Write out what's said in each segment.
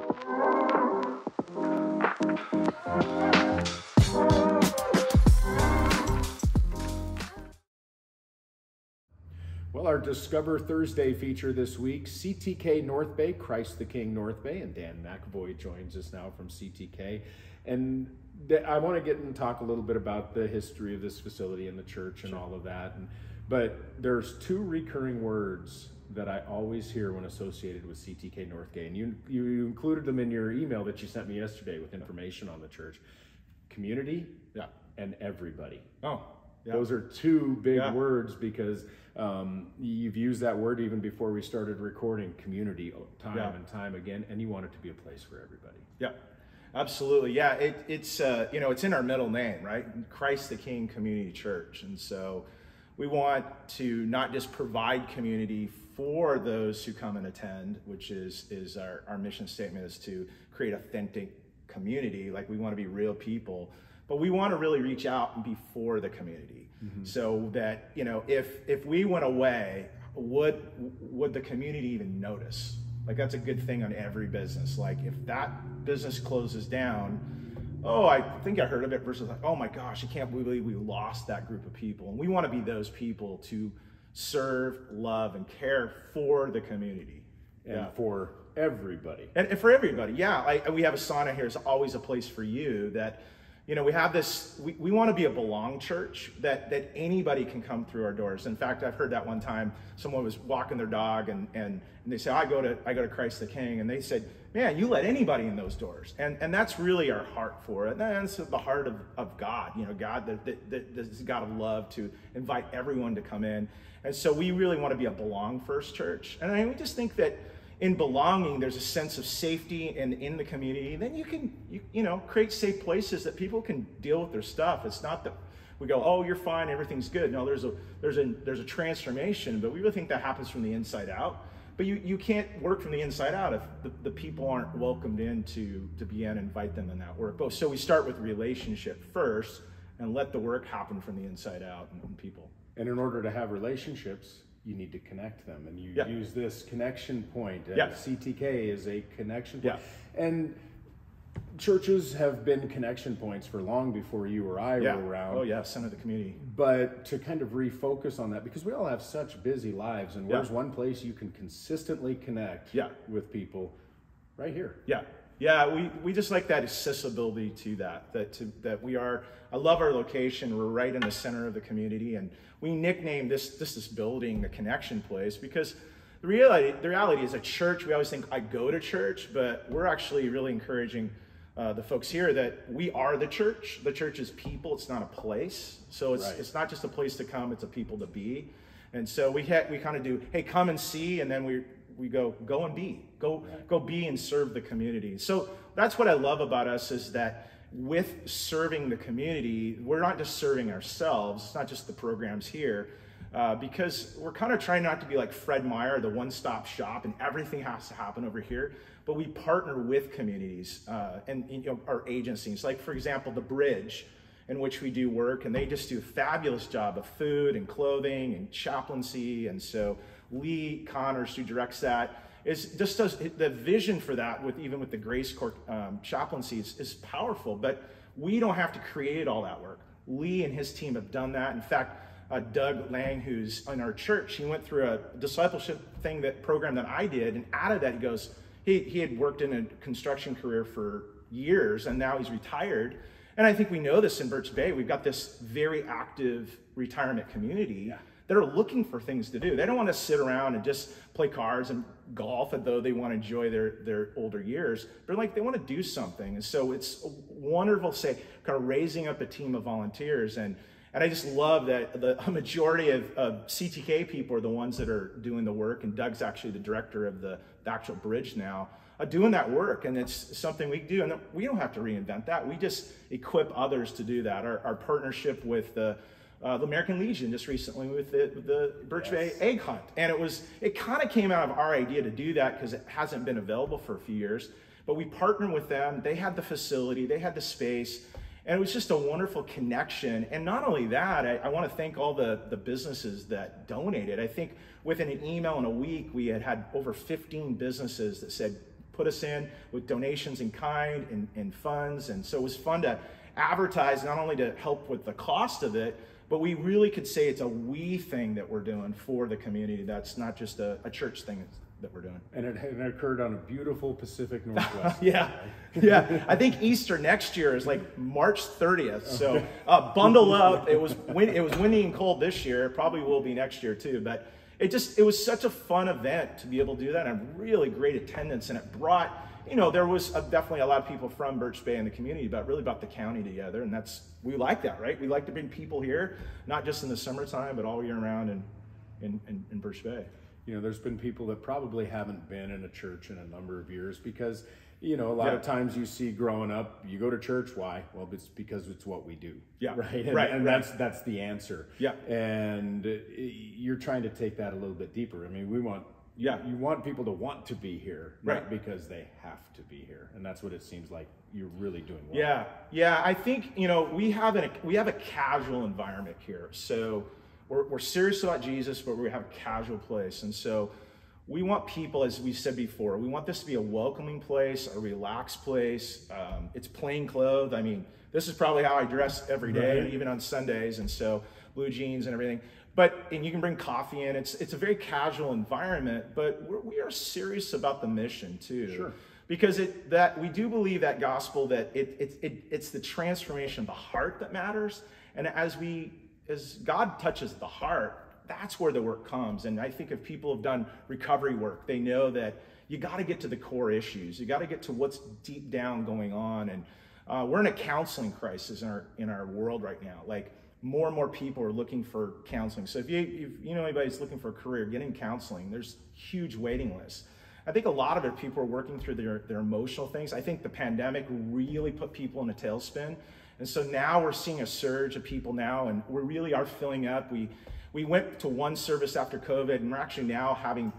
Well, our Discover Thursday feature this week, CTK-North Bay, Christ the King North Bay, and Dan McEvoy joins us now from CTK. And I want to get and talk a little bit about the history of this facility and the church and all of that. But there's two recurring words that I always hear when associated with CTK North Bay, and you included them in your email that you sent me yesterday with information on the church. Community, and everybody. Oh, yeah. Those are two big words because you've used that word even before we started recording. Community, time and time again, and you want it to be a place for everybody. Yeah, absolutely. Yeah, it's it's in our middle name, right? Christ the King Community Church, and so we want to not just provide community for those who come and attend, which is our mission statement, is to create authentic community. Like, we want to be real people, but we want to really reach out and be for the community. Mm-hmm. So that, if we went away, would the community even notice? Like, that's a good thing on every business. Like, if that business closes down, oh, I think I heard of it, versus like, oh my gosh, I can't believe we lost that group of people. And we want to be those people to serve, love, and care for the community. And for everybody. And for everybody, we have a sauna here. It's always a place for you. That, we have this, we want to be a belong church, that anybody can come through our doors. In fact, I've heard that one time, someone was walking their dog and they say, I go to Christ the King, and they said, man, you let anybody in those doors. And that's really our heart for it. And that's the heart of God, God, that is God of love, to invite everyone to come in. And so we really want to be a belong first church. And we just think that in belonging, there's a sense of safety in the community. Then you can create safe places that people can deal with their stuff. It's not that we go, oh, you're fine, everything's good. No, there's a transformation, but we really think that happens from the inside out. But you can't work from the inside out if the people aren't welcomed in to be in and invite them in that work. So we start with relationship first and let the work happen from the inside out and people. And in order to have relationships, you need to connect them. And you use this connection point. CTK is a connection point. And churches have been connection points for long before you or I were around. Oh yeah, center of the community. But to kind of refocus on that, because we all have such busy lives, and where's one place you can consistently connect with people? Right here. We just like that accessibility to that we are. I love our location. We're right in the center of the community, and we nicknamed this building the connection place, because the reality is, a church, we always think, I go to church, but we're actually really encouraging the folks here that we are the church. The church is people, it's not a place. So it's not just a place to come, it's a people to be. And so we kind of do, hey, come and see, and then we go and be. Go be and serve the community. So that's what I love about us, is that with serving the community, we're not just serving ourselves. It's not just the programs here, because we're kind of trying not to be like Fred Meyer, the one-stop shop, and everything has to happen over here. But we partner with communities and our agencies. Like, for example, the Bridge, in which we do work, and they just do a fabulous job of food and clothing and chaplaincy. And so Lee Connors, who directs that, does the vision for that even with the Grace Corps chaplaincy is powerful. But we don't have to create all that work. Lee and his team have done that. In fact, Doug Lang, who's in our church, he went through a discipleship program that I did, and out of that, he goes, he had worked in a construction career for years, and now he's retired. And I think we know this in Birch Bay. We've got this very active retirement community that are looking for things to do. They don't want to sit around and just play cards and golf, although they want to enjoy their older years. They're like, they want to do something. And so it's wonderful, kind of raising up a team of volunteers. And I just love that a majority of CTK people are the ones that are doing the work. And Doug's actually the director of the actual bridge now, doing that work. And it's something we do. And we don't have to reinvent that. We just equip others to do that. Our partnership with the American Legion just recently with the Birch Bay Egg Hunt. And it kind of came out of our idea to do that because it hasn't been available for a few years. But we partnered with them. They had the facility, they had the space, and it was just a wonderful connection. And not only that, I want to thank all the businesses that donated. I think within an email in a week, we had over 15 businesses that said, put us in with donations in kind and funds. And so it was fun to advertise, not only to help with the cost of it, but we really could say it's a we thing that we're doing for the community. That's not just a church thing that we're doing. And it occurred on a beautiful Pacific Northwest. Yeah. I think Easter next year is like March 30th. So bundle up. It was windy and cold this year. It probably will be next year too. But it was such a fun event to be able to do that, and really great attendance. And it brought, there was definitely a lot of people from Birch Bay and the community, but really about the county together. And we like that, right? We like to bring people here, not just in the summertime, but all year round in Birch Bay. There's been people that probably haven't been in a church in a number of years because, a lot of times you see growing up, you go to church. Why? Well, it's because it's what we do. Yeah. Right. And that's the answer. Yeah. And you're trying to take that a little bit deeper. I mean, you want people to want to be here, not because they have to be here. And that's what it seems like you're really doing well. Yeah. I think, we have a casual environment here. So we're serious about Jesus, but we have a casual place. And so we want people, as we said before, we want this to be a welcoming place, a relaxed place. It's plain clothed. I mean, this is probably how I dress every day, even on Sundays. And so blue jeans and everything. And you can bring coffee in. It's a very casual environment, but we are serious about the mission too. Sure. Because we do believe that gospel, that it's the transformation of the heart that matters. And as God touches the heart, that's where the work comes. And I think if people have done recovery work, they know that you got to get to the core issues. You got to get to what's deep down going on. And we're in a counseling crisis in our world right now. Like, more and more people are looking for counseling. So if you know anybody who's looking for a career, getting counseling, there's huge waiting lists. I think a lot of it, people are working through their emotional things. I think the pandemic really put people in a tailspin. And so now we're seeing a surge of people now, and we really are filling up. We went to one service after COVID, and we're actually now having,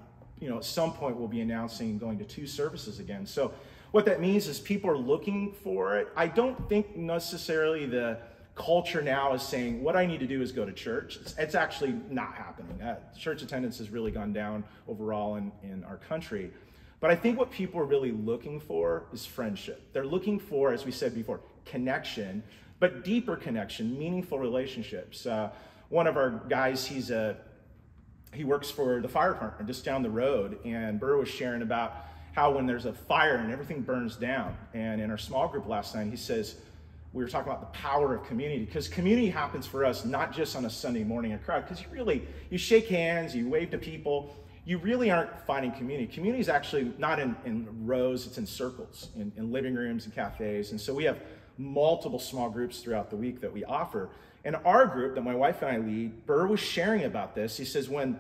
at some point we'll be announcing going to 2 services again. So what that means is people are looking for it. I don't think necessarily the culture now is saying, what I need to do is go to church. It's actually not happening. Church attendance has really gone down overall in our country. But I think what people are really looking for is friendship. They're looking for, as we said before, connection, but deeper connection, meaningful relationships. One of our guys, he works for the fire department just down the road, and Burr was sharing about how when there's a fire and everything burns down, and in our small group last night, he says, we were talking about the power of community, because community happens for us not just on a Sunday morning in a crowd, because you shake hands, you wave to people, you really aren't finding community. Community is actually not in rows, it's in circles, in living rooms and cafes. And so we have multiple small groups throughout the week that we offer. And our group that my wife and I lead, Burr was sharing about this. He says when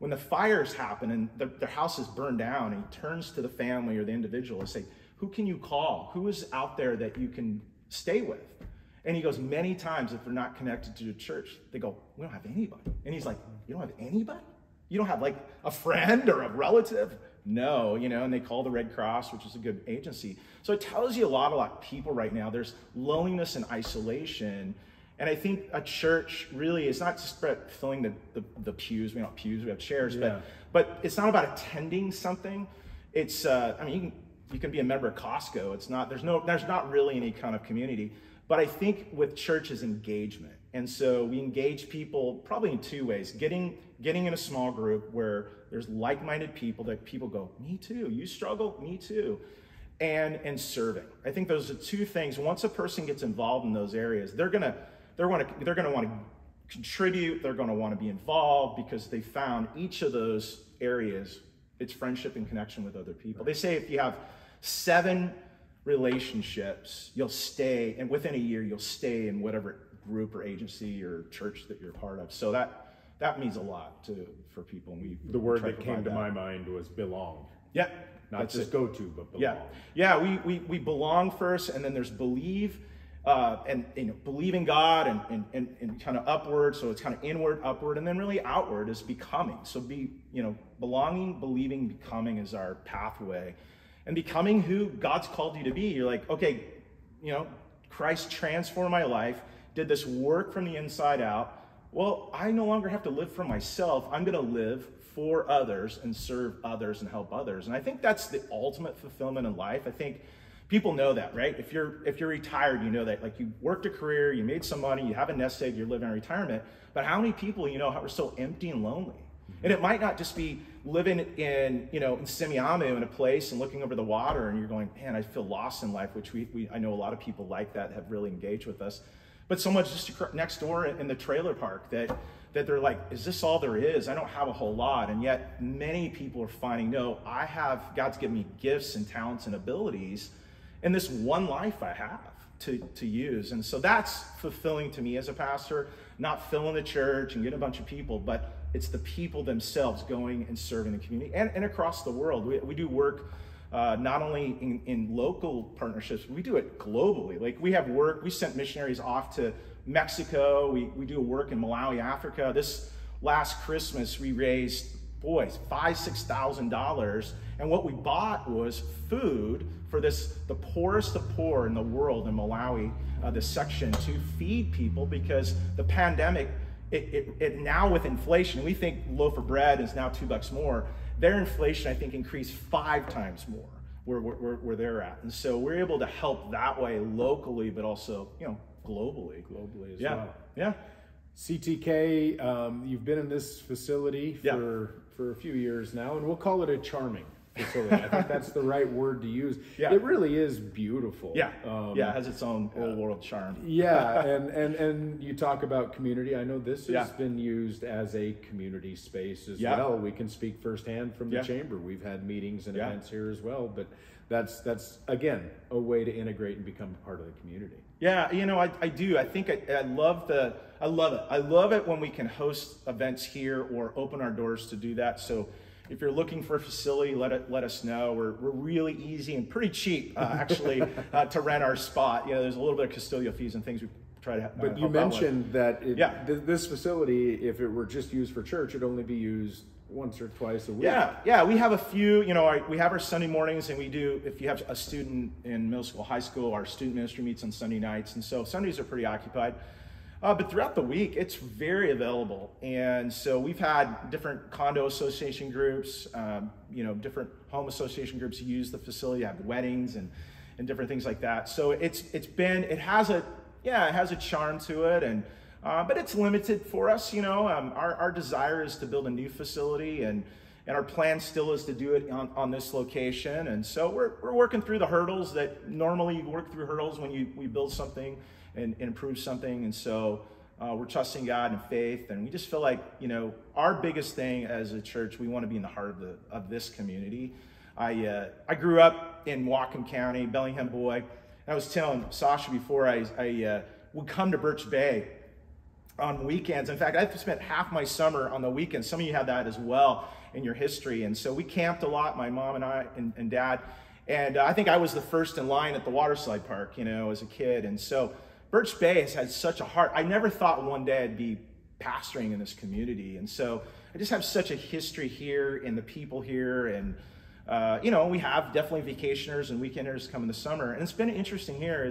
the fires happen and their house is burned down, and he turns to the family or the individual and say, who can you call? Who is out there that you can stay with? And he goes, many times if they're not connected to the church, they go, we don't have anybody. And he's like, you don't have anybody? You don't have like a friend or a relative? No, and they call the Red Cross, which is a good agency. So it tells you a lot about people right now. There's loneliness and isolation. And I think a church really is not just about filling the pews. We don't have pews, we have chairs, but it's not about attending something. It's, you can be a member of Costco. There's not really any kind of community. But I think with church is engagement. And so we engage people probably in 2 ways. Getting in a small group where there's like-minded people that people go, me too, you struggle, me too. And serving. I think those are 2 things. Once a person gets involved in those areas, they're gonna want to contribute, they're gonna want to be involved, because they found each of those areas, it's friendship and connection with other people. They say if you have 7 relationships, you'll stay, and within a year, you'll stay in whatever group or agency or church that you're part of. So that means a lot for people. And the word that came to my mind was belong. Yeah. Not just go to, but belong. Yeah, we belong first, and then there's believe, and believe in God and kind of upward. So it's kind of inward, upward, and then really outward is becoming. So belonging, believing, becoming is our pathway. And becoming who God's called you to be. You're like, okay, Christ transformed my life, did this work from the inside out. Well, I no longer have to live for myself. I'm going to live for others and serve others and help others. And I think that's the ultimate fulfillment in life. I think people know that, right? If you're retired, you know that. Like, you worked a career, you made some money, you have a nest egg, you're living in retirement. But how many people, are so empty and lonely? And it might not just be living in Semiahmoo in a place and looking over the water and you're going, man, I feel lost in life, which I know a lot of people like that have really engaged with us. But someone's just next door in the trailer park that they're like, is this all there is? I don't have a whole lot. And yet many people are finding, no, God's given me gifts and talents and abilities in this one life I have to use. And so that's fulfilling to me as a pastor, not filling the church and getting a bunch of people, but it's the people themselves going and serving the community and across the world. We do work not only in local partnerships, we do it globally. Like, we have work, we sent missionaries off to Mexico, we do work in Malawi, Africa. This last Christmas, we raised, $5,000–6,000. And what we bought was food for the poorest of poor in the world in Malawi, this section, to feed people, because the pandemic, it now with inflation, we think loaf of bread is now $2 more. Their inflation, I think, increased 5 times more where they're at. And so we're able to help that way locally, but also, globally as well. Yeah. CTK, you've been in this facility for a few years now, and we'll call it a charming facility. I think that's the right word to use. Yeah. It really is beautiful. Yeah, it has its own old world charm. Yeah, and you talk about community. I know this has been used as a community space as well. We can speak firsthand from the chamber. We've had meetings and events here as well, but that's again a way to integrate and become part of the community. Yeah, I do. I think I love it. I love it when we can host events here or open our doors to do that. So if you're looking for a facility, let us know. We're really easy and pretty cheap, actually, to rent our spot. There's a little bit of custodial fees and things we try to. But you mentioned that this facility, if it were just used for church, it'd only be used once or twice a week. Yeah. We have a few. We have our Sunday mornings, and we do. If you have a student in middle school, high school, our student ministry meets on Sunday nights, and so Sundays are pretty occupied. But throughout the week, it's very available. And so we've had different condo association groups, different home association groups who use the facility, have weddings and different things like that. So it has a charm to it, and but it's limited for us. Our desire is to build a new facility, and our plan still is to do it on this location. And so we're working through the hurdles that normally you work through hurdles when we build something and improve something. And so we're trusting God and faith, and we just feel like, our biggest thing as a church, we want to be in the heart of this community. I grew up in Whatcom County, Bellingham boy. I was telling Sasha before, I would come to Birch Bay on weekends. In fact, I've spent half my summer on the weekends. Some of you have that as well in your history. And so we camped a lot, my mom and I and dad. And I think I was the first in line at the waterslide park, as a kid. And so Birch Bay has had such a heart. I never thought one day I'd be pastoring in this community. And so I just have such a history here and the people here. And, we have definitely vacationers and weekenders come in the summer. And it's been interesting here.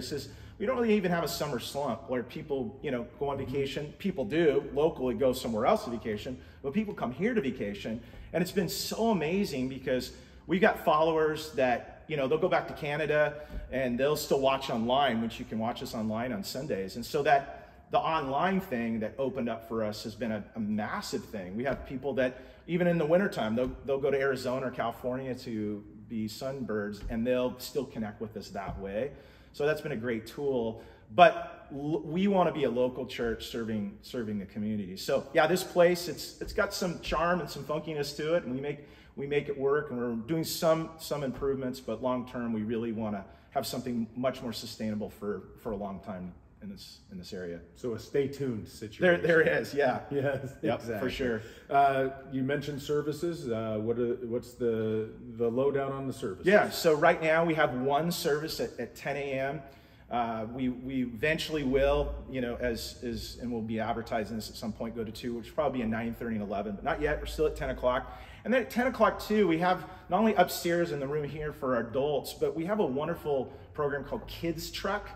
We don't really even have a summer slump where people, go on vacation. People do locally go somewhere else to vacation, but people come here to vacation. And it's been so amazing because we've got followers that, they'll go back to Canada and they'll still watch online, which you can watch us online on Sundays. And so that the online thing that opened up for us has been a massive thing. We have people that even in the wintertime, they'll go to Arizona or California to be sunbirds, and they'll still connect with us that way. So that's been a great tool. But we want to be a local church serving the community. So yeah, this place, it's got some charm and some funkiness to it, and we make it work, and we're doing some improvements, but long term we really want to have something much more sustainable for a long time in this area. So a stay tuned situation. There it is, yeah. Yes, yep, exactly. For sure. You mentioned services. What's the lowdown on the services? Yeah, so right now we have one service at 10 a.m. We eventually will, and we'll be advertising this at some point, go to 2, which will probably be at 9:30 and 11, but not yet. We're still at 10 o'clock. And then at 10 o'clock too, we have not only upstairs in the room here for our adults, but we have a wonderful program called Kids Truck.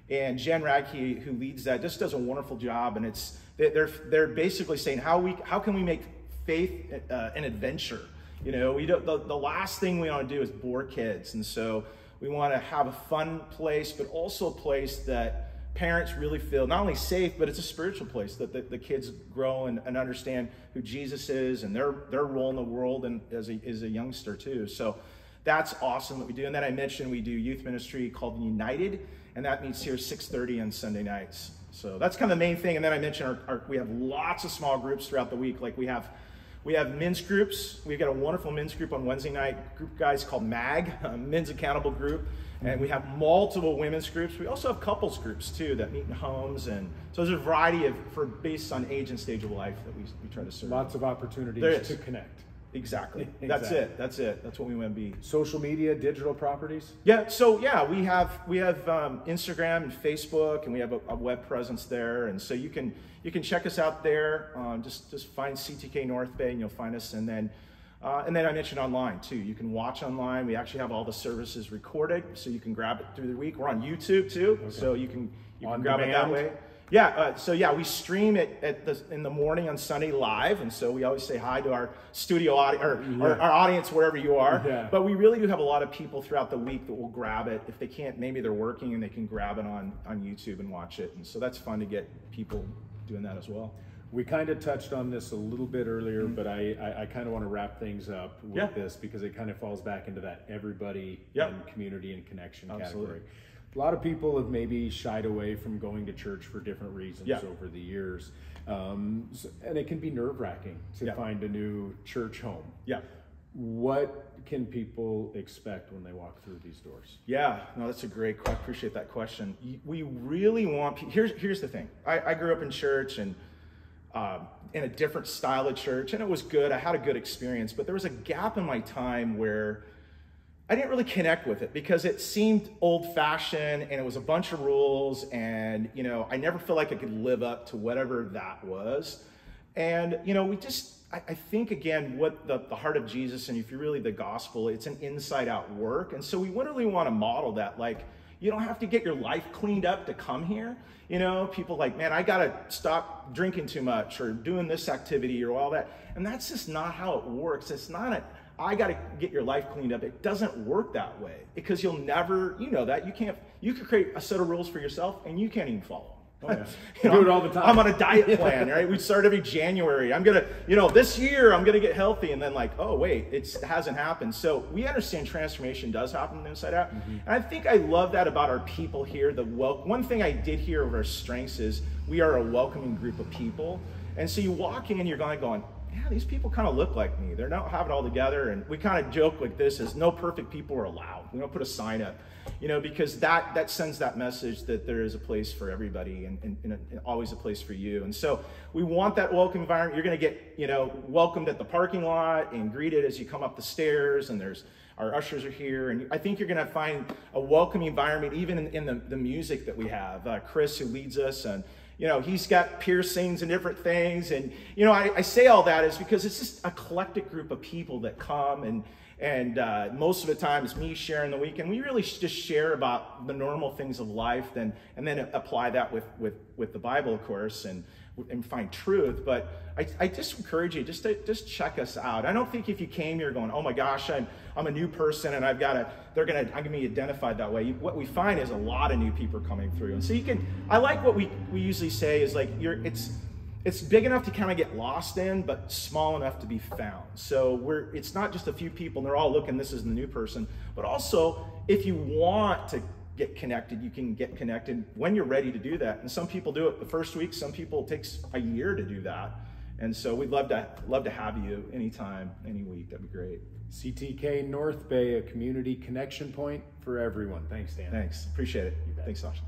And Jen Radke, who leads that, just does a wonderful job. And they're basically saying how can we make faith and adventure. You know, we don't, the last thing we want to do is bore kids. And so we want to have a fun place, but also a place that parents really feel not only safe, but it's a spiritual place that the kids grow and understand who Jesus is and their role in the world and as a youngster too. So that's awesome that we do. And then I mentioned we do youth ministry called United, and that meets here 6:30 on Sunday nights. So that's kind of the main thing. And then I mentioned we have lots of small groups throughout the week. Like we have men's groups. We've got a wonderful men's group on Wednesday night, group guys called MAG, Men's Accountable Group. And we have multiple women's groups. We also have couples groups too that meet in homes. And so there's a variety based on age and stage of life that we try to serve. Lots of opportunities to connect. Exactly. That's it. That's what we want to be. Social media, digital properties? Yeah. So yeah, we have Instagram and Facebook, and we have a web presence there. And so you can check us out there. Just find CTK-North Bay and you'll find us. And then I mentioned online too. You can watch online. We actually have all the services recorded, so you can grab it through the week. We're on YouTube too, so you can grab it that way. Yeah. So yeah, we stream it in the morning on Sunday live, and so we always say hi to our studio audience or our audience wherever you are. Yeah. But we really do have a lot of people throughout the week that will grab it if they can't. Maybe they're working and they can grab it on YouTube and watch it, and so that's fun to get people doing that as well. We kind of touched on this a little bit earlier, but I kind of want to wrap things up with this because it kind of falls back into that everybody and community and connection category. A lot of people have maybe shied away from going to church for different reasons over the years. And it can be nerve-wracking to find a new church home. Yeah. What can people expect when they walk through these doors? Yeah, no, that's a great question. I appreciate that question. We really want, here's the thing. I grew up in church and in a different style of church, and it was good. I had a good experience, but there was a gap in my time where I didn't really connect with it because it seemed old-fashioned and it was a bunch of rules, and I never felt like I could live up to whatever that was. And I think again, what the heart of Jesus, and if you're really the gospel, it's an inside-out work, and so we wouldn't really want to model that. Like, you don't have to get your life cleaned up to come here. People like, man, I gotta stop drinking too much or doing this activity or all that. And that's just not how it works. It's not I gotta get your life cleaned up. It doesn't work that way because you'll never, that you could create a set of rules for yourself and you can't even follow them. Oh, yeah. Do it all the time. I'm on a diet plan, right? We start every January. I'm gonna, this year I'm gonna get healthy, and then like, oh wait, it hasn't happened. So we understand transformation does happen from the inside out, and I think I love that about our people here. One thing I did hear of our strengths is we are a welcoming group of people, and so you walk in, you're going, yeah, these people kind of look like me. They don't have it all together, and we kind of joke like this: is no perfect people are allowed. We don't put a sign up. Because that sends that message that there is a place for everybody and always a place for you. And so we want that welcome environment. You're going to get, welcomed at the parking lot and greeted as you come up the stairs, and our ushers are here. And I think you're going to find a welcoming environment even in the music that we have. Chris, who leads us, and he's got piercings and different things. And, I say all that is because it's just a collective group of people that come, and most of the time it's me sharing the week, and we really just share about the normal things of life, and then apply that with the Bible, of course, and find truth. But I just encourage you just check us out. I don't think if you came here going, oh my gosh, I'm a new person and I'm gonna be identified that way. What we find is a lot of new people coming through, and so I like what we usually say is like it's big enough to kind of get lost in, but small enough to be found. So it's not just a few people and they're all looking, this is the new person, but also if you want to get connected, you can get connected when you're ready to do that. And some people do it the first week, some people it takes a year to do that. And so we'd love to have you anytime, any week. That'd be great. CTK North Bay, a community connection point for everyone. Thanks, Dan. Thanks, appreciate it. Thanks, Sasha.